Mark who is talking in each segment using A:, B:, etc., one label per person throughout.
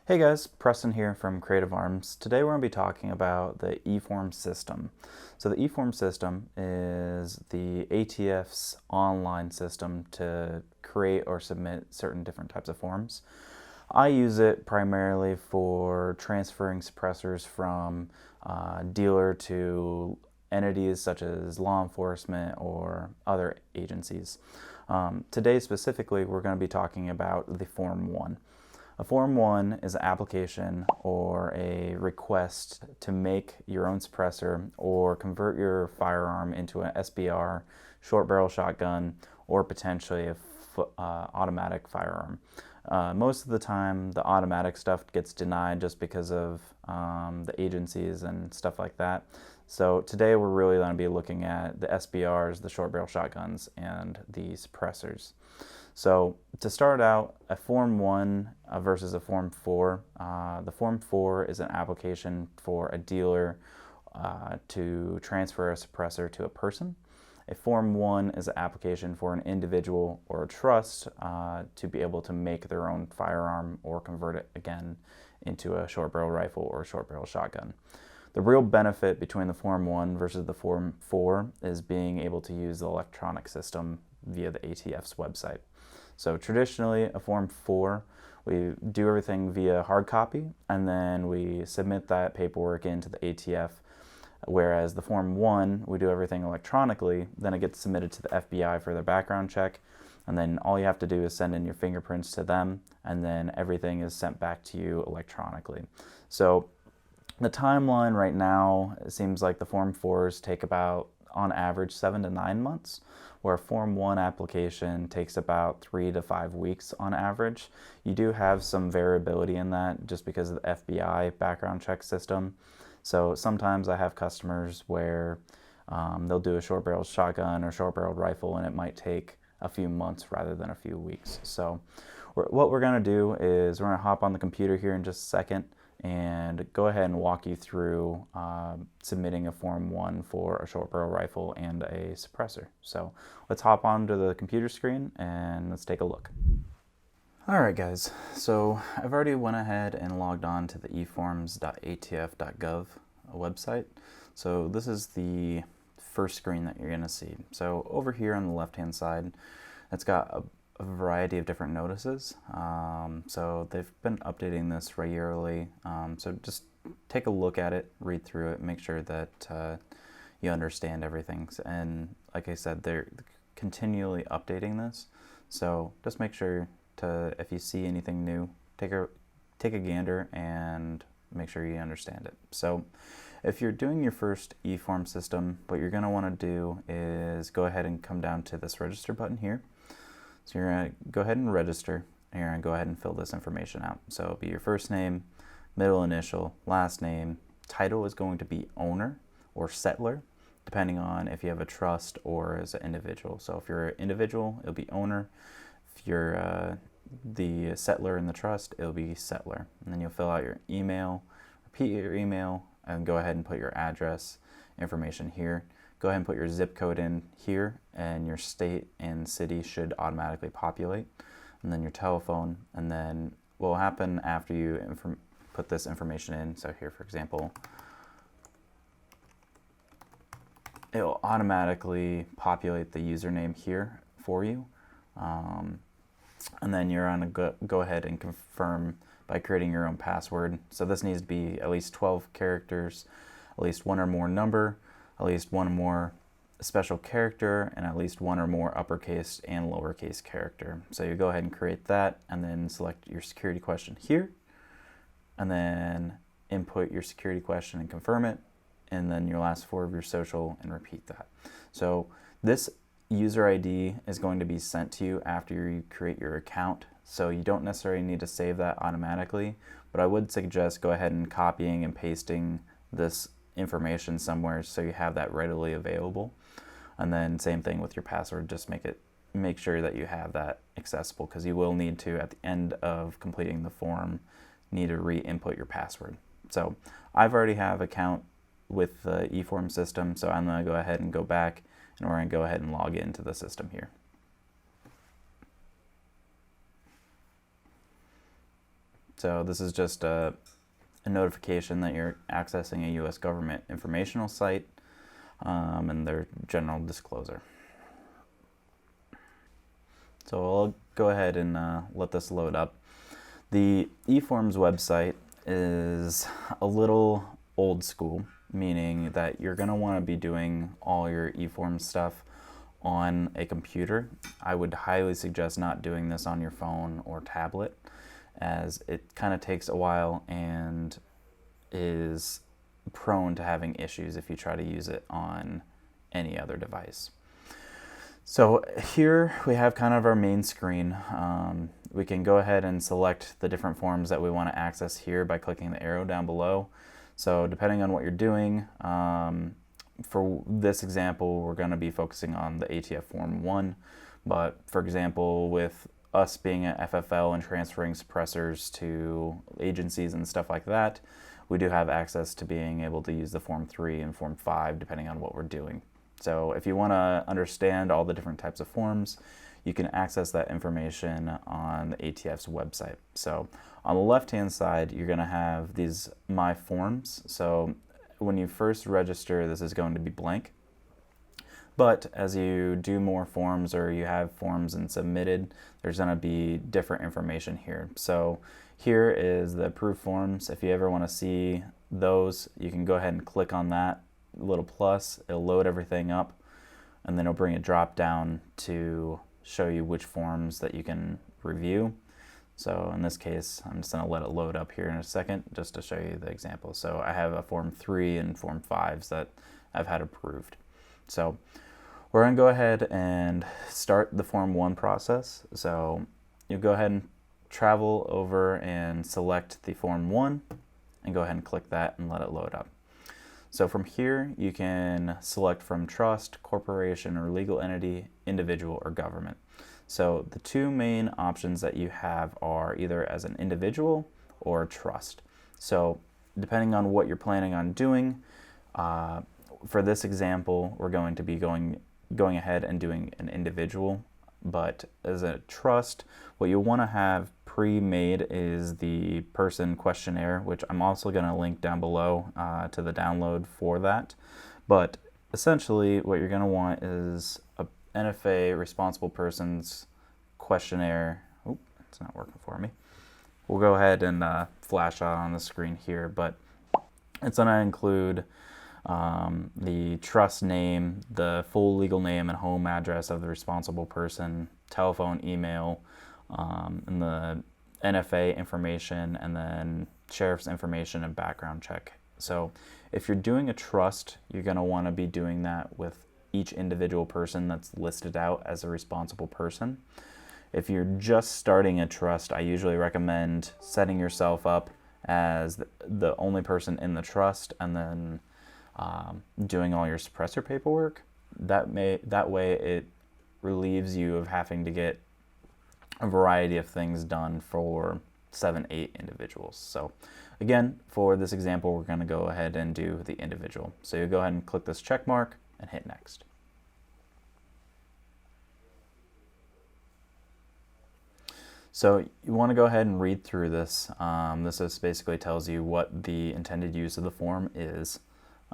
A: Hey guys, Preston here from Creative Arms. Today we're going to be talking about the Eforms System. So the Eforms System is the ATF's online system to create or submit certain different types of forms. I use it primarily for transferring suppressors from dealer to entities such as law enforcement or other agencies. Today specifically we're going to be talking about the Form 1. A Form 1 is an application or a request to make your own suppressor or convert your firearm into an SBR, short barrel shotgun, or potentially a automatic firearm. Most of the time, the automatic stuff gets denied just because of the agencies and stuff like that. So today we're really going to be looking at the SBRs, the short barrel shotguns, and the suppressors. So to start out, a Form 1 versus a Form 4. The Form 4 is an application for a dealer to transfer a suppressor to a person. A Form 1 is an application for an individual or a trust to be able to make their own firearm or convert it again into a short barrel rifle or a short barrel shotgun. The real benefit between the Form 1 versus the Form 4 is being able to use the electronic system via the ATF's website. So traditionally, a Form 4, we do everything via hard copy, and then we submit that paperwork into the ATF, whereas the Form 1, we do everything electronically, then it gets submitted to the FBI for their background check, and then all you have to do is send in your fingerprints to them, and then everything is sent back to you electronically. So the timeline right now, it seems like the Form 4s take about, on average, 7 to 9 months, where a Form 1 application takes about 3 to 5 weeks on average. You do have some variability in that just because of the FBI background check system. So sometimes I have customers where they'll do a short barrel shotgun or short barreled rifle and it might take a few months rather than a few weeks. So what we're going to do is we're going to hop on the computer here in just a second and go ahead and walk you through submitting a Form 1 for a short barrel rifle and a suppressor. So let's hop onto the computer screen and let's take a look. Alright guys, so I've already went ahead and logged on to the eforms.atf.gov website. So this is the first screen that you're going to see. So over here on the left hand side, it's got a variety of different notices. So they've been updating this regularly. So just take a look at it, read through it, make sure that you understand everything. And like I said, they're continually updating this. So just make sure to, if you see anything new, take a gander and make sure you understand it. So if you're doing your first eForm system, what you're going to want to do is go ahead and come down to this register button here. So you're going to go ahead and register, and you're going to go ahead and fill this information out. So it'll be your first name, middle initial, last name. Title is going to be owner or settler, depending on if you have a trust or as an individual. So if you're an individual, it'll be owner. If you're the settler in the trust, it'll be settler. And then you'll fill out your email, repeat your email, and go ahead and put your address information here. Go ahead and put your zip code in here, and your state and city should automatically populate. And then your telephone, and then what will happen after you put this information in, so here for example, it will automatically populate the username here for you. And then you're going to go ahead and confirm by creating your own password. So this needs to be at least 12 characters, at least one or more number, at least one or more special character, and at least one or more uppercase and lowercase character. So you go ahead and create that, and then select your security question here, and then input your security question and confirm it, and then your last four of your social and repeat that. So this user ID is going to be sent to you after you create your account. So you don't necessarily need to save that automatically, but I would suggest go ahead and copying and pasting this information somewhere so you have that readily available. And then same thing with your password, just make sure that you have that accessible, because you will need to, at the end of completing the form, need to re-input your password. So I've already have an account with the eForms system, so I'm going to go ahead and go back, and we're going to go ahead and log into the system here. So this is just a notification that you're accessing a U.S. government informational site and their general disclosure. So I'll go ahead and let this load up. The eForms website is a little old school, meaning that you're going to want to be doing all your eForms stuff on a computer. I would highly suggest not doing this on your phone or tablet, as it kind of takes a while and is prone to having issues if you try to use it on any other device. So here we have kind of our main screen. We can go ahead and select the different forms that we want to access here by clicking the arrow down below. So depending on what you're doing, for this example, we're going to be focusing on the ATF Form 1. But for example, with us being at FFL and transferring suppressors to agencies and stuff like that, we do have access to being able to use the Form 3 and Form 5 depending on what we're doing. So if you want to understand all the different types of forms, you can access that information on the ATF's website. So on the left-hand side, you're going to have these My Forms. So when you first register, this is going to be blank. But as you do more forms or you have forms and submitted, there's going to be different information here. So here is the approved forms. If you ever want to see those, you can go ahead and click on that little plus. It'll load everything up, and then it'll bring a drop down to show you which forms that you can review. So in this case, I'm just going to let it load up here in a second just to show you the example. So I have a Form 3 and Form 5s that I've had approved. So we're going to go ahead and start the Form 1 process. So you go ahead and travel over and select the Form 1 and go ahead and click that and let it load up. So from here, you can select from trust, corporation, or legal entity, individual, or government. So the two main options that you have are either as an individual or a trust. So depending on what you're planning on doing, for this example, we're going to be going ahead and doing an individual. But as a trust, what you want to have pre-made is the person questionnaire, which I'm also going to link down below to the download for that. But essentially what you're going to want is a NFA responsible person's questionnaire. Oh, it's not working for me. We'll go ahead and flash out on the screen here, but it's going to include the trust name, the full legal name and home address of the responsible person, telephone, email, and the NFA information, and then sheriff's information and background check. So if you're doing a trust, you're going to want to be doing that with each individual person that's listed out as a responsible person. If you're just starting a trust, I usually recommend setting yourself up as the only person in the trust and then doing all your suppressor paperwork. That way it relieves you of having to get a variety of things done for 7-8 individuals. So again, for this example, we're going to go ahead and do the individual. So you go ahead and click this check mark and hit next. So you want to go ahead and read through this. This just basically tells you what the intended use of the form is,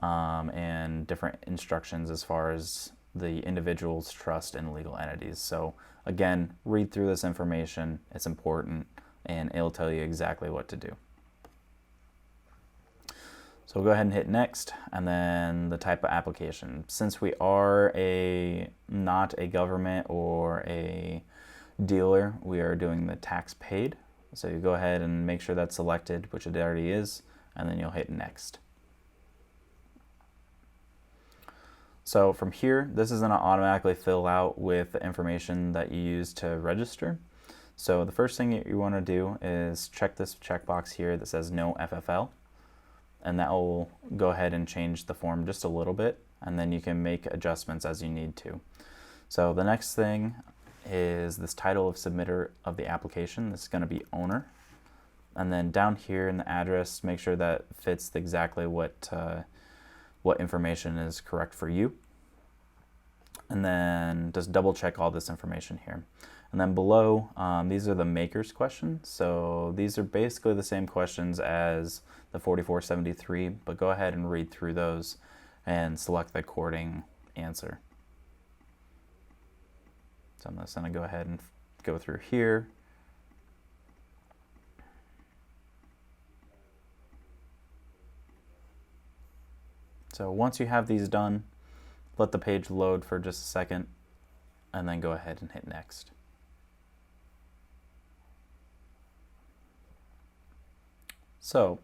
A: and different instructions as far as the individual's trust and legal entities. So again, read through this information. It's important, and it'll tell you exactly what to do. So we'll go ahead and hit next, and then the type of application. Since we are not a government or a dealer, we are doing the tax paid. So you go ahead and make sure that's selected, which it already is, and then you'll hit next. So from here, this is going to automatically fill out with the information that you use to register. So the first thing that you want to do is check this checkbox here that says no FFL, and that will go ahead and change the form just a little bit, and then you can make adjustments as you need to. So the next thing is this title of submitter of the application. This is going to be owner. And then down here in the address, make sure that fits exactly what information is correct for you. and then just double check all this information here. And then below, these are the maker's questions. So these are basically the same questions as the 4473, but go ahead and read through those and select the according answer. So I'm just going to go ahead and go through here. So once you have these done, let the page load for just a second, and then go ahead and hit next. So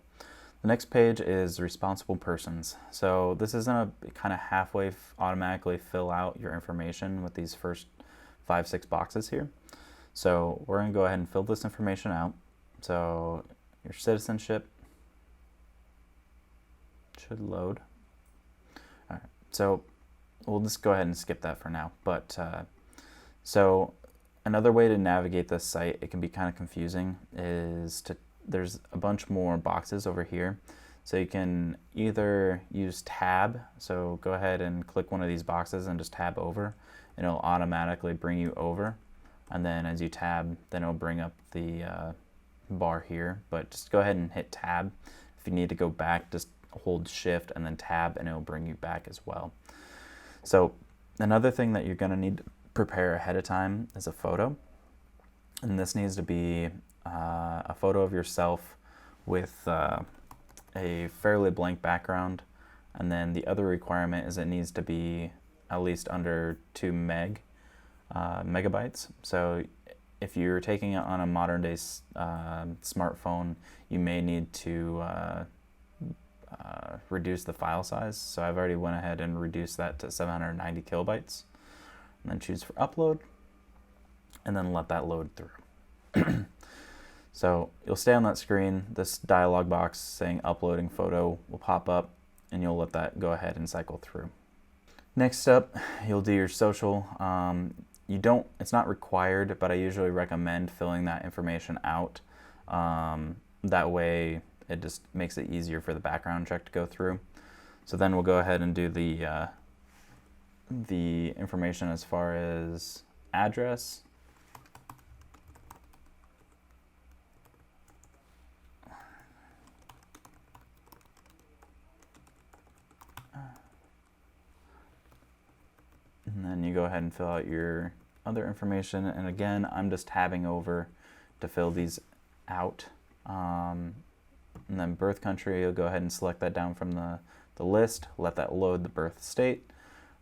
A: the next page is responsible persons. So this is going to kind of halfway automatically fill out your information with these first 5-6 boxes here. So we're going to go ahead and fill this information out. So your citizenship should load. All right, so we'll just go ahead and skip that for now. But so another way to navigate this site, it can be kind of confusing, is there's a bunch more boxes over here. So you can either use tab, so go ahead and click one of these boxes and just tab over, and it'll automatically bring you over. And then as you tab, then it'll bring up the bar here, but just go ahead and hit tab. If you need to go back, just hold shift and then tab, and it'll bring you back as well. So another thing that you're gonna need to prepare ahead of time is a photo. And this needs to be a photo of yourself with a fairly blank background. And then the other requirement is it needs to be at least under 2 megabytes. So if you're taking it on a modern day smartphone, you may need to reduce the file size. So I've already went ahead and reduced that to 790 kilobytes. And then choose for upload, and then let that load through. So you'll stay on that screen. This dialog box saying uploading photo will pop up, and you'll let that go ahead and cycle through. Next up, you'll do your social. It's not required, but I usually recommend filling that information out. That way it just makes it easier for the background check to go through. So then we'll go ahead and do the information as far as address. And then you go ahead and fill out your other information. And again, I'm just tabbing over to fill these out. And then birth country, you'll go ahead and select that down from the list, let that load the birth state,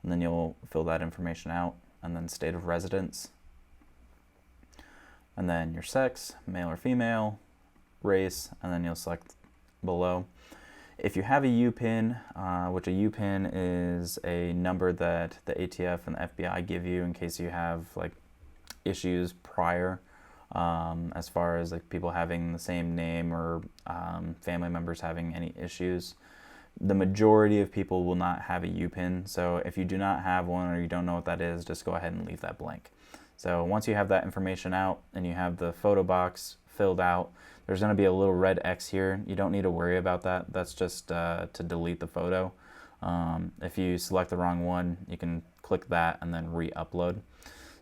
A: and then you'll fill that information out. And then state of residence. And then your sex, male or female, race, and then you'll select below. If you have a UPIN, which a UPIN is a number that the ATF and the FBI give you in case you have like issues prior, as far as like people having the same name or family members having any issues. The majority of people will not have a UPIN, so if you do not have one or you don't know what that is, just go ahead and leave that blank. So once you have that information out and you have the photo box filled out, there's going to be a little red X here. You don't need to worry about that. That's just to delete the photo. If you select the wrong one, you can click that and then re-upload.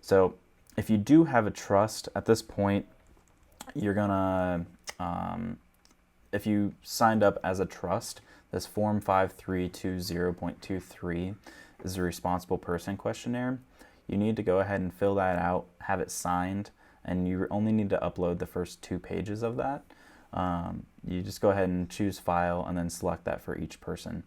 A: So if you do have a trust at this point, you're gonna, if you signed up as a trust, this form 5320.23 is a responsible person questionnaire. You need to go ahead and fill that out, have it signed, and you only need to upload the first 2 pages of that. You just go ahead and choose file and then select that for each person.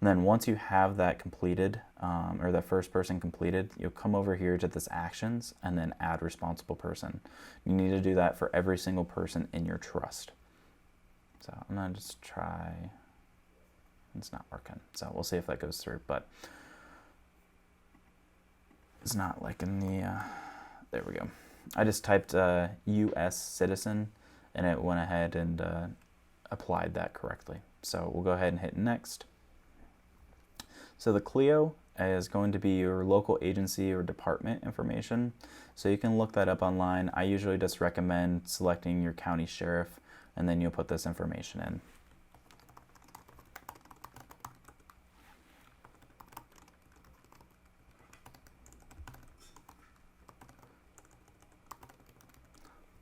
A: And then once you have that completed, or that first person completed, you'll come over here to this actions and then add responsible person. You need to do that for every single person in your trust. So I'm gonna just try, it's not working. So we'll see if that goes through, but it's not like in the, there we go. I just typed US citizen and it went ahead and applied that correctly. So we'll go ahead and hit next. So the CLEO is going to be your local agency or department information. So you can look that up online. I usually just recommend selecting your county sheriff and then you'll put this information in.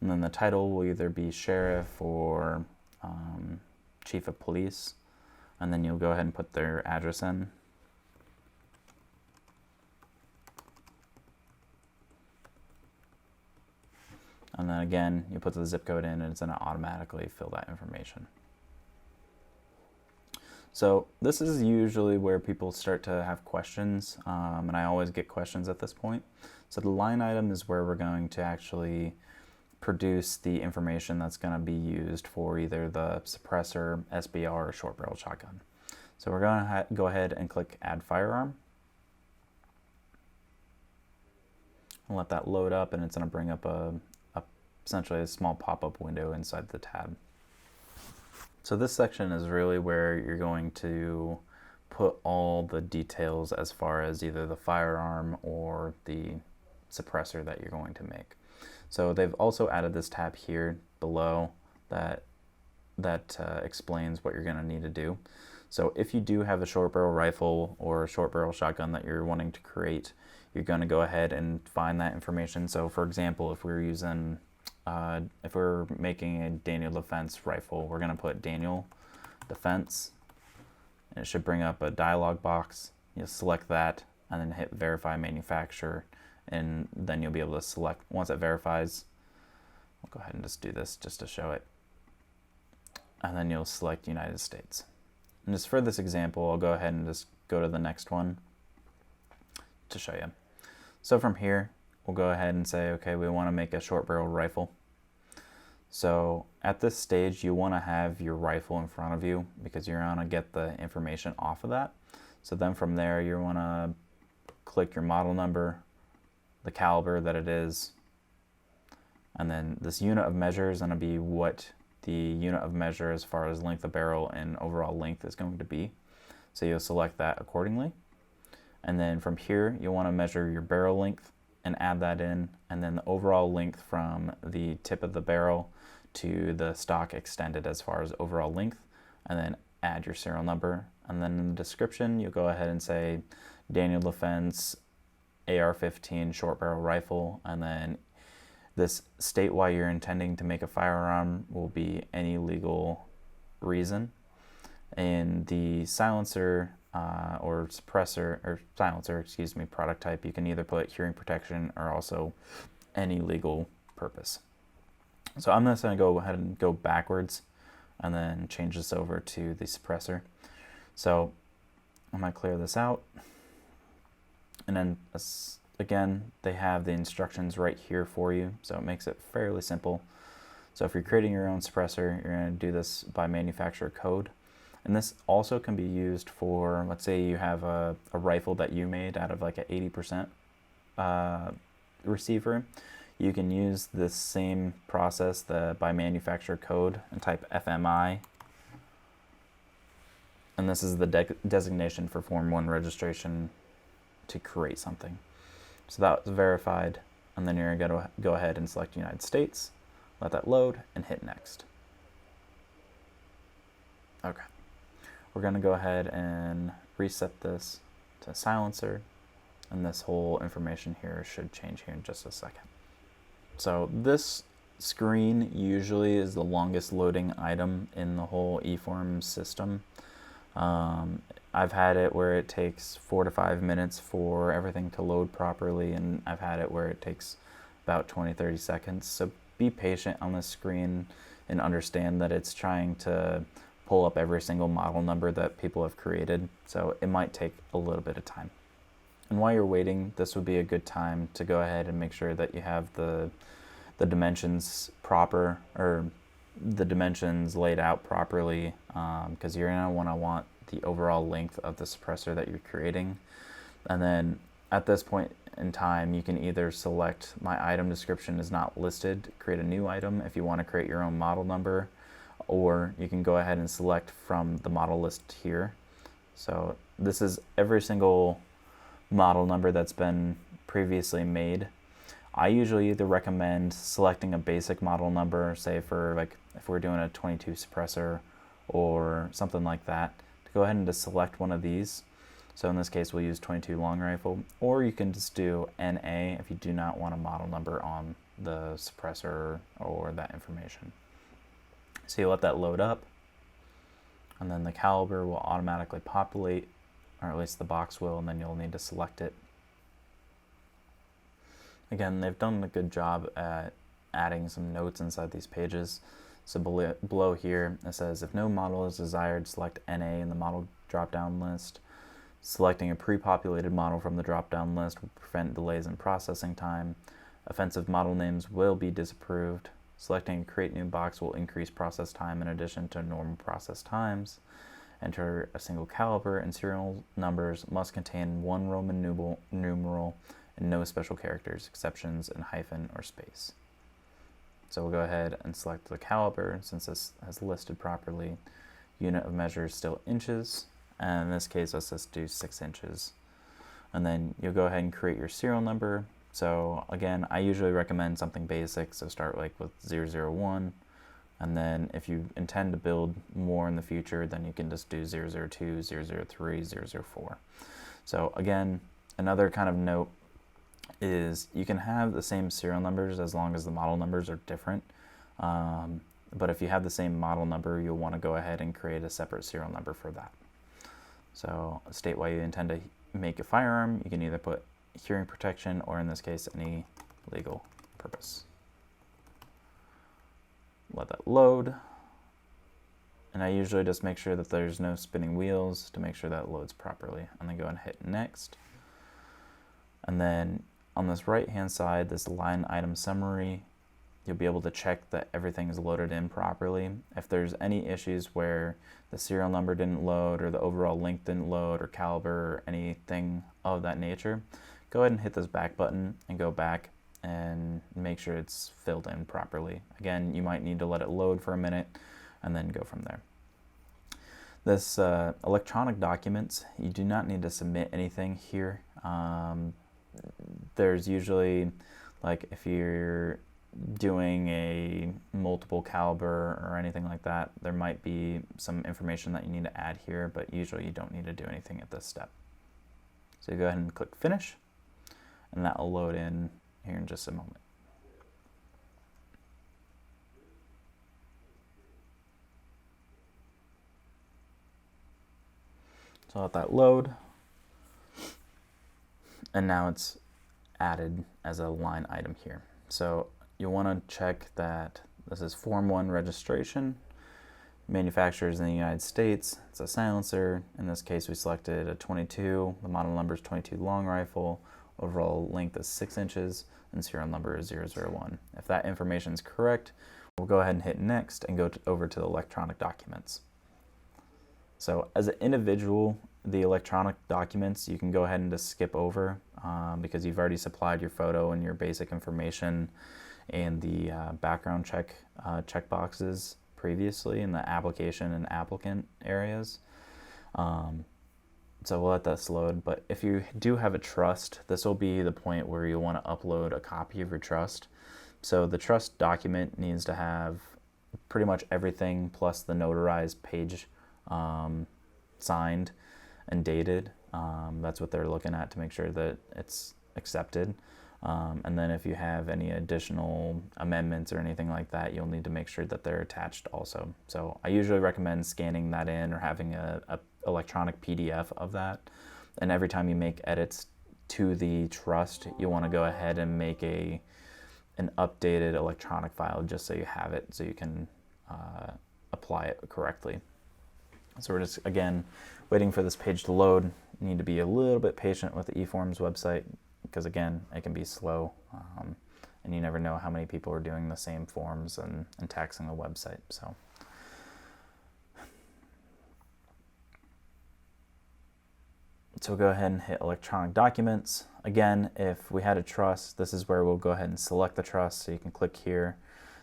A: And then the title will either be sheriff or chief of police. And then you'll go ahead and put their address in. And then again, you put the zip code in and it's going to automatically fill that information. So this is usually where people start to have questions, and I always get questions at this point. So the line item is where we're going to actually produce the information that's going to be used for either the suppressor, SBR, or short barrel shotgun. So we're going to go ahead and click Add Firearm. And let that load up, and it's going to bring up essentially a small pop-up window inside the tab. So this section is really where you're going to put all the details as far as either the firearm or the suppressor that you're going to make. So they've also added this tab here below that explains what you're going to need to do. So if you do have a short barrel rifle or a short barrel shotgun that you're wanting to create, you're going to go ahead and find that information. So for example, if we're using if we're making a Daniel Defense rifle, we're going to put Daniel Defense, and it should bring up a dialog box. You'll select that and then hit Verify Manufacturer, and then you'll be able to select, once it verifies, we'll go ahead and just do this just to show it, and then you'll select United States. And just for this example, I'll go ahead and just go to the next one to show you. So from here, we'll go ahead and say, okay, we want to make a short barrel rifle. So at this stage, you want to have your rifle in front of you because you're going to get the information off of that. So then from there, you want to click your model number, the caliber that it is, and then this unit of measure is going to be what the unit of measure as far as length of barrel and overall length is going to be. So you'll select that accordingly. And then from here, you'll want to measure your barrel length and add that in, and then the overall length from the tip of the barrel to the stock extended as far as overall length, and then add your serial number. And then in the description, you'll go ahead and say Daniel Defense AR-15 short barrel rifle, and then this state why you're intending to make a firearm will be any legal reason. And the silencer or suppressor, or silencer, excuse me, product type, you can either put hearing protection or also any legal purpose. So I'm just going to go ahead and go backwards and then change this over to the suppressor. So I'm going to clear this out. And then again, they have the instructions right here for you, so it makes it fairly simple. So if you're creating your own suppressor, you're going to do this by manufacturer code. And this also can be used for, let's say you have a rifle that you made out of like an 80% receiver. You can use this same process by manufacturer code and type FMI. And this is the designation for Form 1 registration to create something. So that's verified, and then you're going to go ahead and select United States, let that load, and hit Next. Okay. We're going to go ahead and reset this to silencer, and this whole information here should change here in just a second. So this screen usually is the longest loading item in the whole Eforms system. I've had it where it takes 4 to 5 minutes for everything to load properly, and I've had it where it takes about 20-30 seconds. So be patient on this screen and understand that it's trying to pull up every single model number that people have created, so it might take a little bit of time. And while you're waiting, this would be a good time to go ahead and make sure that you have the dimensions proper, or the dimensions laid out properly, because you're going to want the overall length of the suppressor that you're creating. And then at this point in time, you can either select my item description is not listed, create a new item if you want to create your own model number, or you can go ahead and select from the model list here. So this is every single model number that's been previously made. I usually either recommend selecting a basic model number, say for like if we're doing a 22 suppressor or something like that, to go ahead and just select one of these. So in this case, we'll use 22 long rifle, or you can just do NA if you do not want a model number on the suppressor or that information. So you let that load up, and then the caliber will automatically populate, or at least the box will, and then you'll need to select it. Again, they've done a good job at adding some notes inside these pages. So below here, it says, if no model is desired, select NA in the model drop-down list. Selecting a pre-populated model from the drop-down list will prevent delays in processing time. Offensive model names will be disapproved. Selecting a create new box will increase process time in addition to normal process times. Enter a single caliber, and serial numbers must contain one Roman numeral and no special characters, exceptions, and hyphen or space. So we'll go ahead and select the caliber, since this has listed properly. Unit of measure is still inches, and in this case, let's just do 6 inches. And then you'll go ahead and create your serial number. So again, I usually recommend something basic, so start like with 001, and then if you intend to build more in the future, then you can just do 002, 003, 004. So again, another kind of note is you can have the same serial numbers as long as the model numbers are different. But if you have the same model number, you'll want to go ahead and create a separate serial number for that. So state why you intend to make a firearm. You can either put hearing protection, or in this case, any legal purpose. Let that load. And I usually just make sure that there's no spinning wheels to make sure that loads properly. And then go and hit next. And then on this right-hand side, this line item summary, you'll be able to check that everything is loaded in properly. If there's any issues where the serial number didn't load, or the overall length didn't load, or caliber, or anything of that nature, go ahead and hit this back button and go back and make sure it's filled in properly. Again, you might need to let it load for a minute and then go from there. This electronic documents, you do not need to submit anything here. There's usually, like if you're doing a multiple caliber or anything like that, there might be some information that you need to add here, but usually you don't need to do anything at this step. So you go ahead and click finish, and that will load in here in just a moment. So let that load, and now it's added as a line item here. So you'll want to check that this is Form 1 registration, manufacturers in the United States, it's a silencer. In this case, we selected a 22, the model number is 22 long rifle, overall length is 6 inches, and serial number is 001. If that information is correct, we'll go ahead and hit next and go over to the electronic documents. So as an individual, the electronic documents you can go ahead and just skip over because you've already supplied your photo and your basic information and the background check checkboxes previously in the application and applicant areas. So we'll let that load, but if you do have a trust, this will be the point where you'll want to upload a copy of your trust. So the trust document needs to have pretty much everything plus the notarized page signed and dated. That's what they're looking at to make sure that it's accepted. And then if you have any additional amendments or anything like that, you'll need to make sure that they're attached also. So I usually recommend scanning that in or having a electronic PDF of that. And every time you make edits to the trust, you want to go ahead and make an updated electronic file just so you have it, so you can apply it correctly. So we're just, again, waiting for this page to load. You need to be a little bit patient with the Eforms website because, again, it can be slow, and you never know how many people are doing the same forms and taxing the website. So go ahead and hit electronic documents. Again, if we had a trust, this is where we'll go ahead and select the trust. So you can click here.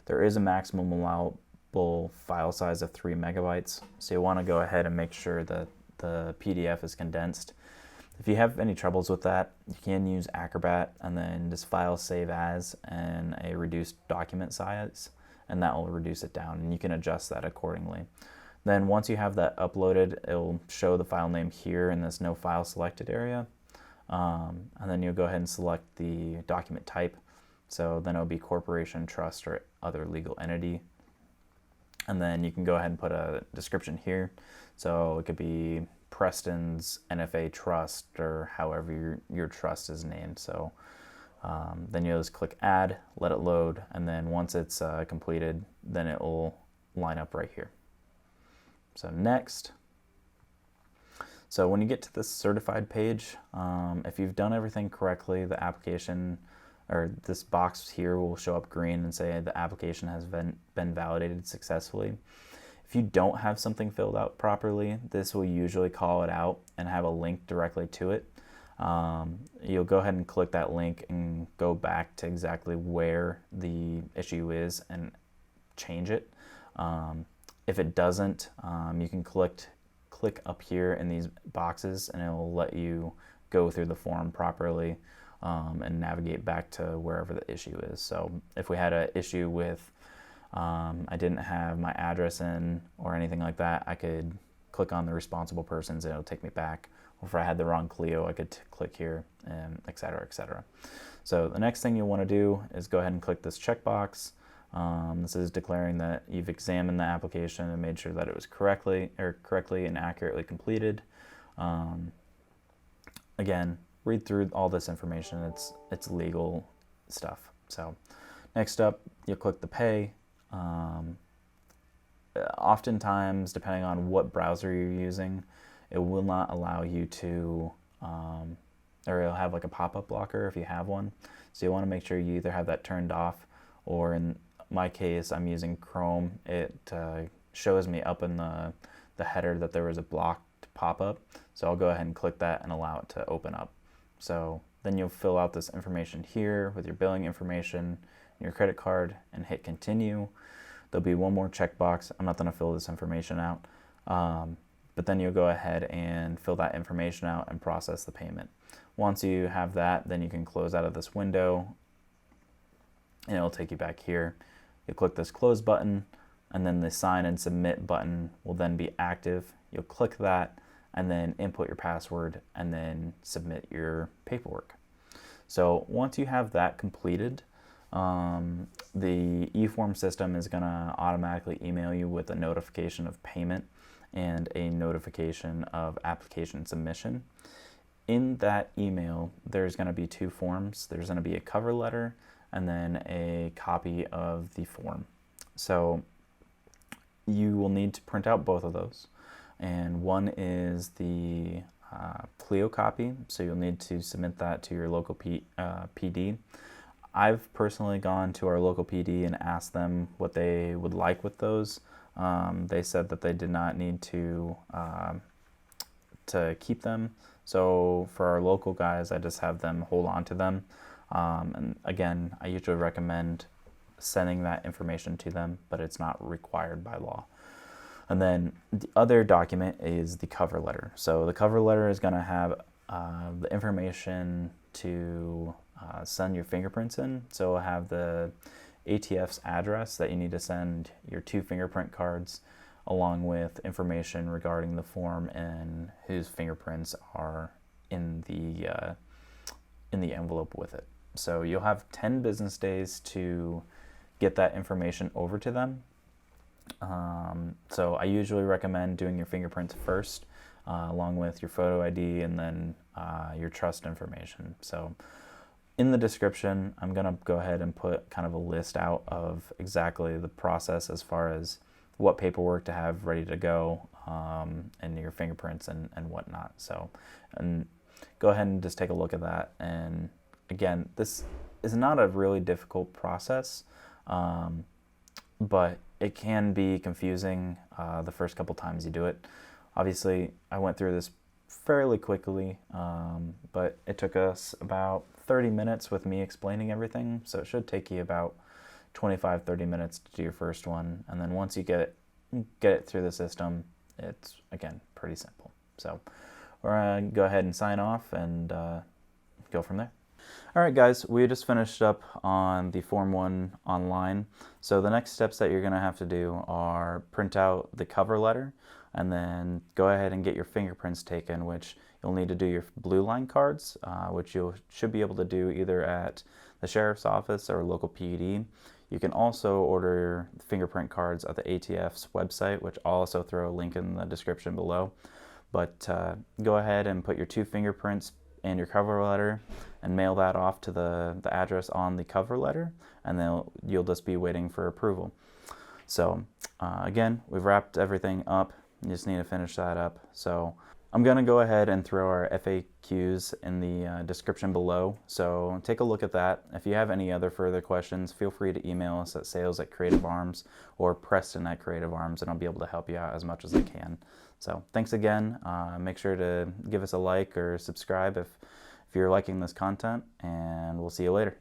A: There is a maximum allowable file size of 3 megabytes. So you want to go ahead and make sure that the PDF is condensed. If you have any troubles with that, you can use Acrobat and then just file save as and a reduced document size, and that will reduce it down, and you can adjust that accordingly. Then once you have that uploaded, it'll show the file name here in this no file selected area. And then you'll go ahead and select the document type. So then it'll be corporation, trust, or other legal entity. And then you can go ahead and put a description here. So it could be Preston's NFA Trust, or however your trust is named. So then you'll just click add, let it load, and then once it's completed, then it will line up right here. So next. So when you get to this certified page, if you've done everything correctly, the application, or this box here, will show up green and say the application has been validated successfully. If you don't have something filled out properly, this will usually call it out and have a link directly to it. You'll go ahead and click that link and go back to exactly where the issue is and change it. If it doesn't, you can click up here in these boxes and it will let you go through the form properly and navigate back to wherever the issue is. So if we had an issue with I didn't have my address in or anything like that, I could click on the responsible persons and it'll take me back. Or if I had the wrong CLEO, I could click here, and et cetera, et cetera. So the next thing you'll want to do is go ahead and click this checkbox. This is declaring that you've examined the application and made sure that it was correctly and accurately completed. Again, read through all this information. It's legal stuff. So next up, you'll click the pay. Oftentimes, depending on what browser you're using, it will not allow you to, or it'll have like a pop-up blocker if you have one. So you want to make sure you either have that turned off, or in my case, I'm using Chrome. It shows me up in the header that there was a blocked pop-up. So I'll go ahead and click that and allow it to open up. So then you'll fill out this information here with your billing information, your credit card, and hit continue. There'll be one more checkbox. I'm not going to fill this information out. But then you'll go ahead and fill that information out and process the payment. Once you have that, then you can close out of this window and it'll take you back here. You'll click this close button, and then the sign and submit button will then be active. You'll click that and then input your password and then submit your paperwork. So once you have that completed, the Eforms system is going to automatically email you with a notification of payment and a notification of application submission. In that email, there's going to be two forms. There's going to be a cover letter and then a copy of the form. So you will need to print out both of those. And one is the CLEO copy, so you'll need to submit that to your local PD. I've personally gone to our local PD and asked them what they would like with those. They said that they did not need to keep them. So for our local guys, I just have them hold on to them. And again, I usually recommend sending that information to them, but it's not required by law. And then the other document is the cover letter. So the cover letter is going to have the information to send your fingerprints in. So it'll have the ATF's address that you need to send your 2 fingerprint cards, along with information regarding the form and whose fingerprints are in the envelope with it. So you'll have 10 business days to get that information over to them. So I usually recommend doing your fingerprints first, along with your photo ID and then your trust information. So in the description, I'm going to go ahead and put kind of a list out of exactly the process as far as what paperwork to have ready to go, and your fingerprints and whatnot. So, and go ahead and just take a look at that. And again, this is not a really difficult process, but it can be confusing the first couple times you do it. Obviously, I went through this fairly quickly, but it took us about 30 minutes with me explaining everything, so it should take you about 25-30 minutes to do your first one, and then once you get it through the system, it's again pretty simple. So we're gonna go ahead and sign off and go from there. All right, guys, we just finished up on the Form 1 online. So the next steps that you're going to have to do are print out the cover letter and then go ahead and get your fingerprints taken, which you'll need to do your blue line cards, which you should be able to do either at the sheriff's office or local PD. You can also order fingerprint cards at the ATF's website, which I'll also throw a link in the description below. But go ahead and put your 2 fingerprints and your cover letter and mail that off to the address on the cover letter, and then you'll just be waiting for approval. So again, we've wrapped everything up. You just need to finish that up. So I'm going to go ahead and throw our FAQs in the description below, so take a look at that. If you have any other further questions, feel free to email us at sales@CreativeArms or Preston@CreativeArms, and I'll be able to help you out as much as I can. So thanks again. Make sure to give us a like or subscribe if you're liking this content, and we'll see you later.